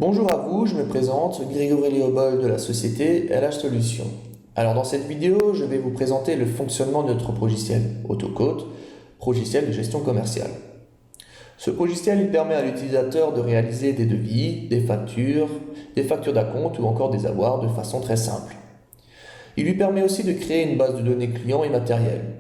Bonjour à vous, je me présente, Grégory Léobol de la société LH Solutions. Alors dans cette vidéo, je vais vous présenter le fonctionnement de notre logiciel AutoQuote, logiciel de gestion commerciale. Ce logiciel il permet à l'utilisateur de réaliser des devis, des factures d'acompte ou encore des avoirs de façon très simple. Il lui permet aussi de créer une base de données clients et matériel.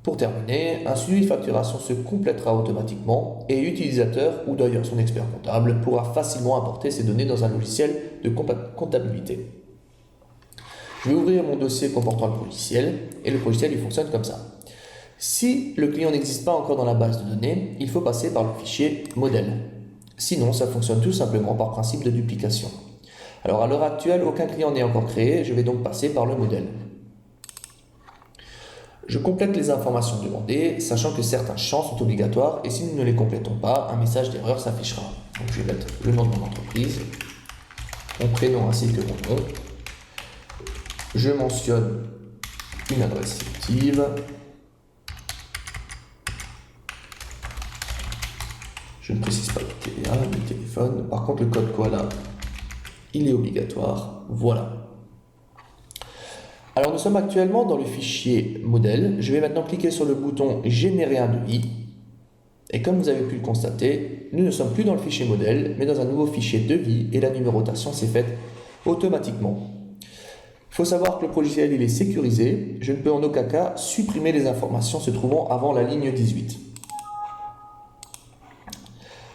Pour terminer, un suivi de facturation se complétera automatiquement et l'utilisateur, ou d'ailleurs son expert comptable, pourra facilement importer ces données dans un logiciel de comptabilité. Je vais ouvrir mon dossier comportant le logiciel et le logiciel il fonctionne comme ça. Si le client n'existe pas encore dans la base de données, il faut passer par le fichier modèle. Sinon, ça fonctionne tout simplement par principe de duplication. Alors à l'heure actuelle, aucun client n'est encore créé, je vais donc passer par le modèle. Je complète les informations demandées, sachant que certains champs sont obligatoires et si nous ne les complétons pas, un message d'erreur s'affichera. Donc je vais mettre le nom de mon entreprise, mon prénom ainsi que mon nom. Je mentionne une adresse fictive. Je ne précise pas le TVA, le téléphone. Par contre, le code koala, il est obligatoire. Voilà. Alors nous sommes actuellement dans le fichier modèle. Je vais maintenant cliquer sur le bouton générer un devis. Et comme vous avez pu le constater, nous ne sommes plus dans le fichier modèle, mais dans un nouveau fichier devis et la numérotation s'est faite automatiquement. Il faut savoir que le logiciel il est sécurisé. Je ne peux en aucun cas supprimer les informations se trouvant avant la ligne 18.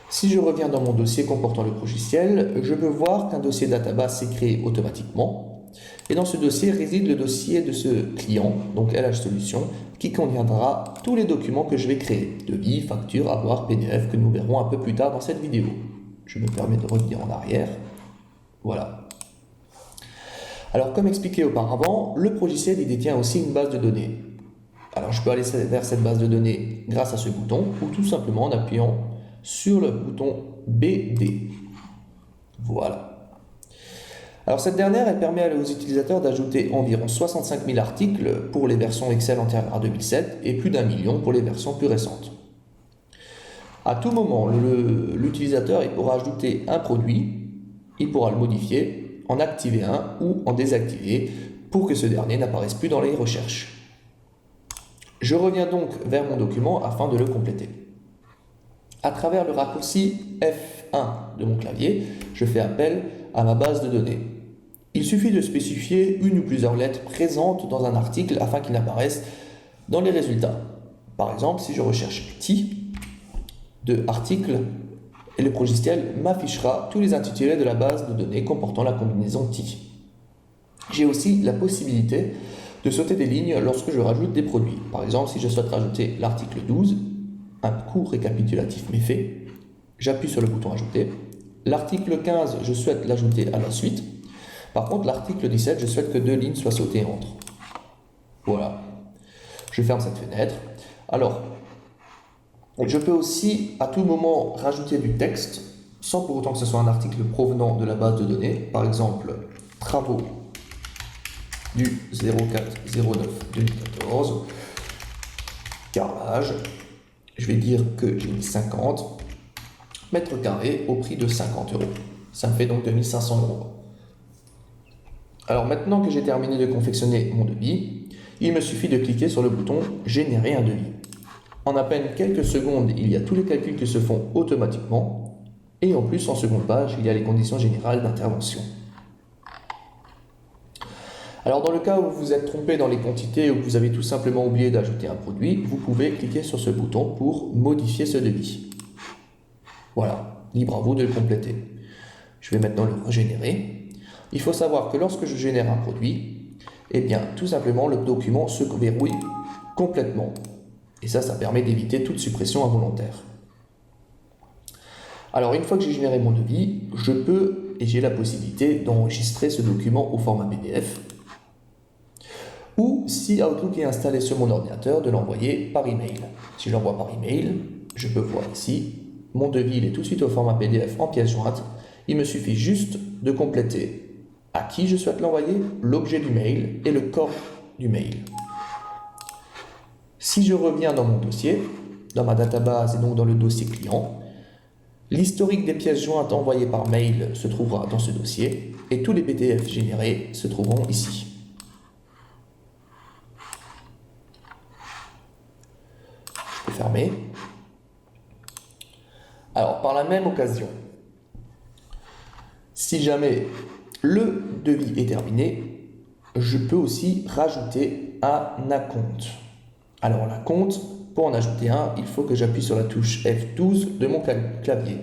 Si je reviens dans mon dossier comportant le logiciel, je peux voir qu'un dossier database s'est créé automatiquement. Et dans ce dossier réside le dossier de ce client, donc LH Solutions, qui contiendra tous les documents que je vais créer, devis, factures, avoirs, PDF, que nous verrons un peu plus tard dans cette vidéo. Je me permets de revenir en arrière. Voilà. Alors comme expliqué auparavant, le logiciel il détient aussi une base de données. Alors je peux aller vers cette base de données grâce à ce bouton, ou tout simplement en appuyant sur le bouton BD. Voilà. Alors cette dernière, elle permet aux utilisateurs d'ajouter environ 65 000 articles pour les versions Excel antérieures à 2007 et plus d'1 million pour les versions plus récentes. À tout moment, l'utilisateur il pourra ajouter un produit, il pourra le modifier, en activer un ou en désactiver pour que ce dernier n'apparaisse plus dans les recherches. Je reviens donc vers mon document afin de le compléter. À travers le raccourci F1 de mon clavier, je fais appel à ma base de données. Il suffit de spécifier une ou plusieurs lettres présentes dans un article afin qu'il apparaisse dans les résultats. Par exemple, si je recherche TI de article, et le logiciel m'affichera tous les intitulés de la base de données comportant la combinaison TI. J'ai aussi la possibilité de sauter des lignes lorsque je rajoute des produits. Par exemple, si je souhaite rajouter l'article 12, un court récapitulatif m'est fait, j'appuie sur le bouton ajouter. L'article 15, je souhaite l'ajouter à la suite. Par contre, l'article 17, je souhaite que 2 lignes soient sautées entre. Voilà. Je ferme cette fenêtre. Alors, je peux aussi à tout moment rajouter du texte, sans pour autant que ce soit un article provenant de la base de données. Par exemple, travaux du 04-09-2014, carrelage. Je vais dire que j'ai mis 50 mètres carrés au prix de 50 €. Ça me fait donc 2500 €. Alors maintenant que j'ai terminé de confectionner mon devis, il me suffit de cliquer sur le bouton générer un devis. En à peine quelques secondes, il y a tous les calculs qui se font automatiquement et en plus en seconde page, il y a les conditions générales d'intervention. Alors dans le cas où vous vous êtes trompé dans les quantités ou que vous avez tout simplement oublié d'ajouter un produit, vous pouvez cliquer sur ce bouton pour modifier ce devis. Voilà, libre à vous de le compléter. Je vais maintenant le régénérer. Il faut savoir que lorsque je génère un produit, eh bien tout simplement le document se verrouille complètement. Et ça permet d'éviter toute suppression involontaire. Alors une fois que j'ai généré mon devis, je peux et j'ai la possibilité d'enregistrer ce document au format PDF. Ou si Outlook est installé sur mon ordinateur, de l'envoyer par email. Si je l'envoie par email, je peux voir ici, mon devis il est tout de suite au format PDF en pièce jointe. Il me suffit juste de compléter à qui je souhaite l'envoyer, l'objet du mail et le corps du mail. Si je reviens dans mon dossier, dans ma database et donc dans le dossier client, L'historique des pièces jointes envoyées par mail se trouvera dans ce dossier et tous les PDF générés se trouveront ici. Je peux fermer. Alors, par la même occasion, si jamais le devis est terminé, je peux aussi rajouter un acompte. Alors, l'acompte, pour en ajouter un, il faut que j'appuie sur la touche F12 de mon clavier.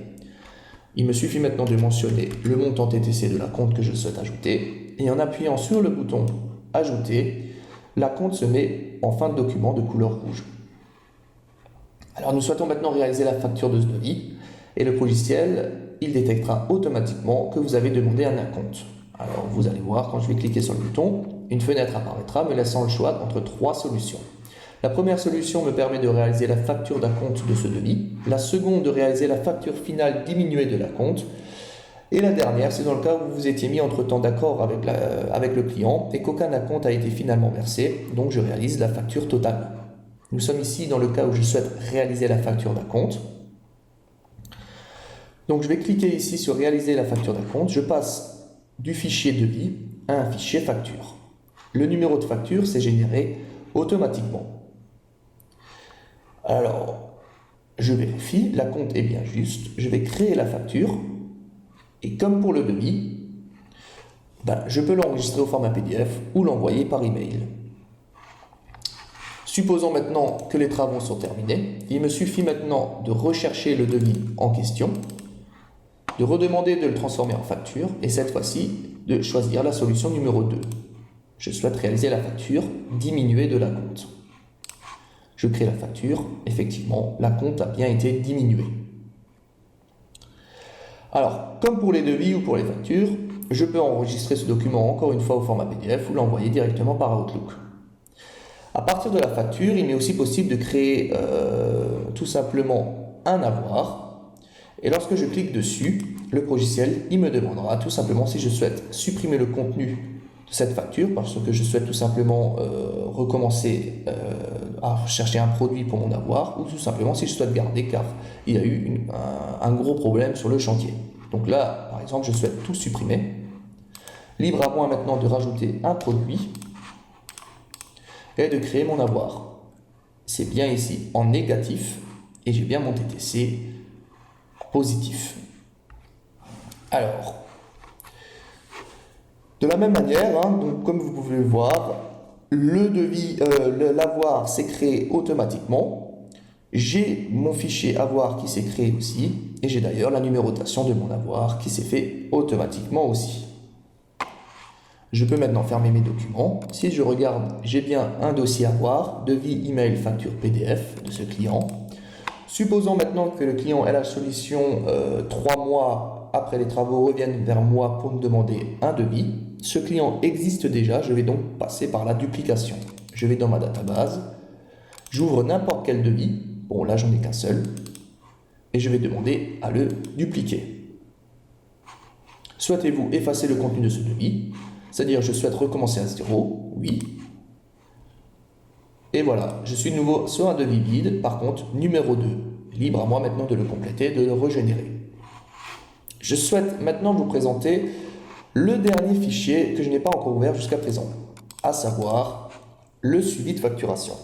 Il me suffit maintenant de mentionner le montant TTC de l'acompte que je souhaite ajouter. Et en appuyant sur le bouton Ajouter, l'acompte se met en fin de document de couleur rouge. Alors, nous souhaitons maintenant réaliser la facture de ce devis. Et le logiciel, il détectera automatiquement que vous avez demandé un acompte. Alors, vous allez voir, quand je vais cliquer sur le bouton, une fenêtre apparaîtra me laissant le choix entre 3 solutions. La première solution me permet de réaliser la facture d'acompte de ce devis. La seconde, de réaliser la facture finale diminuée de l'acompte. Et la dernière, c'est dans le cas où vous vous étiez mis entre-temps d'accord avec le client et qu'aucun acompte a été finalement versé, donc je réalise la facture totale. Nous sommes ici dans le cas où je souhaite réaliser la facture d'acompte. Donc je vais cliquer ici sur réaliser la facture d'acompte. Je passe du fichier devis à un fichier facture. Le numéro de facture s'est généré automatiquement. Alors, je vérifie, l'acompte est bien juste. Je vais créer la facture. Et comme pour le devis, je peux l'enregistrer au format PDF ou l'envoyer par email. Supposons maintenant que les travaux sont terminés. Il me suffit maintenant de rechercher le devis en question, de redemander de le transformer en facture et cette fois-ci de choisir la solution numéro 2. Je souhaite réaliser la facture diminuée de l'acompte. Je crée la facture, effectivement, l'acompte a bien été diminué. Alors, comme pour les devis ou pour les factures, je peux enregistrer ce document encore une fois au format PDF ou l'envoyer directement par Outlook. À partir de la facture, il m'est aussi possible de créer tout simplement un avoir. Et lorsque je clique dessus, le logiciel, il me demandera tout simplement si je souhaite supprimer le contenu de cette facture parce que je souhaite tout simplement recommencer à chercher un produit pour mon avoir ou tout simplement si je souhaite garder car il y a eu un gros problème sur le chantier. Donc là, par exemple, je souhaite tout supprimer. Libre à moi maintenant de rajouter un produit et de créer mon avoir. C'est bien ici en négatif et j'ai bien mon TTC positif. Alors, de la même manière, donc comme vous pouvez le voir, le devis, l'avoir s'est créé automatiquement. J'ai mon fichier avoir qui s'est créé aussi. Et j'ai d'ailleurs la numérotation de mon avoir qui s'est fait automatiquement aussi. Je peux maintenant fermer mes documents. Si je regarde, j'ai bien un dossier avoir, devis, email, facture PDF de ce client. Supposons maintenant que le client ait la solution 3 mois après les travaux revienne vers moi pour me demander un devis. Ce client existe déjà, je vais donc passer par la duplication. Je vais dans ma database, j'ouvre n'importe quel devis, bon là j'en ai qu'un seul, et je vais demander à le dupliquer. Souhaitez-vous effacer le contenu de ce devis? C'est-à-dire je souhaite recommencer à 0, oui. Et voilà, je suis de nouveau sur un devis vide, par contre numéro 2. Libre à moi maintenant de le compléter, de le régénérer. Je souhaite maintenant vous présenter le dernier fichier que je n'ai pas encore ouvert jusqu'à présent, à savoir le suivi de facturation.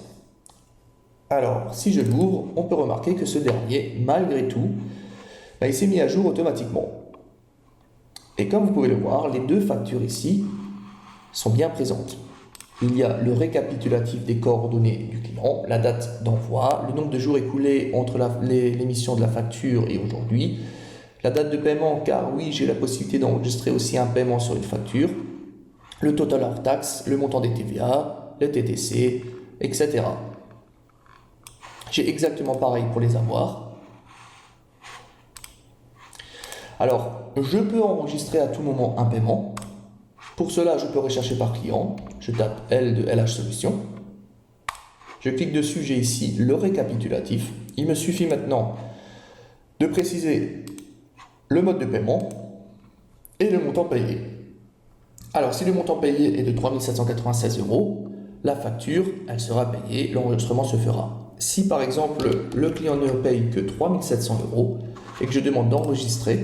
Alors, si je l'ouvre, on peut remarquer que ce dernier, malgré tout, il s'est mis à jour automatiquement. Et comme vous pouvez le voir, les deux factures ici sont bien présentes. Il y a le récapitulatif des coordonnées du client, la date d'envoi, le nombre de jours écoulés entre l'émission de la facture et aujourd'hui, la date de paiement, car oui, j'ai la possibilité d'enregistrer aussi un paiement sur une facture, le total hors taxe, le montant des TVA, le TTC, etc. J'ai exactement pareil pour les avoirs. Alors, je peux enregistrer à tout moment un paiement. Pour cela, je peux rechercher par client. Je tape L de LH Solutions. Je clique dessus, j'ai ici le récapitulatif. Il me suffit maintenant de préciser le mode de paiement et le montant payé. Alors, si le montant payé est de 3 796 €, la facture, elle sera payée, l'enregistrement se fera. Si par exemple, le client ne paye que 3 700 €, et que je demande d'enregistrer,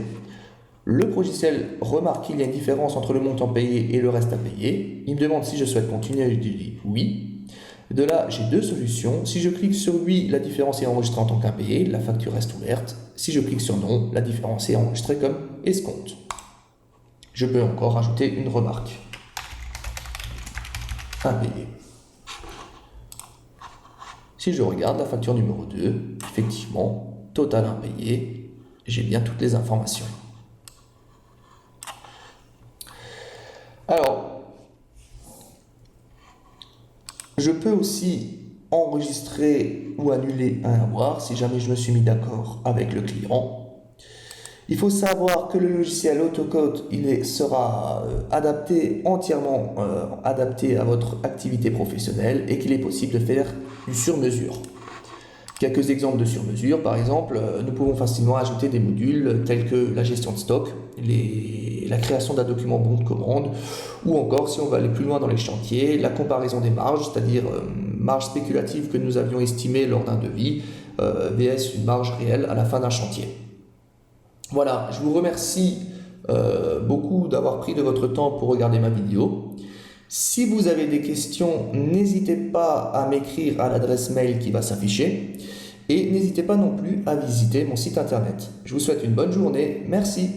le logiciel remarque qu'il y a une différence entre le montant payé et le reste à payer. Il me demande si je souhaite continuer, je dis oui. De là, j'ai deux solutions. Si je clique sur oui, la différence est enregistrée en tant qu'impayé, la facture reste ouverte. Si je clique sur non, la différence est enregistrée comme escompte. Je peux encore ajouter une remarque. Impayé. Si je regarde la facture numéro 2, effectivement, total impayé, j'ai bien toutes les informations. Alors, je peux aussi enregistrer ou annuler un avoir si jamais je me suis mis d'accord avec le client. Il faut savoir que le logiciel AutoCode sera entièrement adapté à votre activité professionnelle et qu'il est possible de faire du sur-mesure. Quelques exemples de sur-mesure, par exemple, nous pouvons facilement ajouter des modules tels que la gestion de stock, la création d'un document bon de commande, ou encore, si on va aller plus loin dans les chantiers, la comparaison des marges, c'est-à-dire marge spéculative que nous avions estimée lors d'un devis, vs une marge réelle à la fin d'un chantier. Voilà, je vous remercie beaucoup d'avoir pris de votre temps pour regarder ma vidéo. Si vous avez des questions, n'hésitez pas à m'écrire à l'adresse mail qui va s'afficher et n'hésitez pas non plus à visiter mon site internet. Je vous souhaite une bonne journée, merci.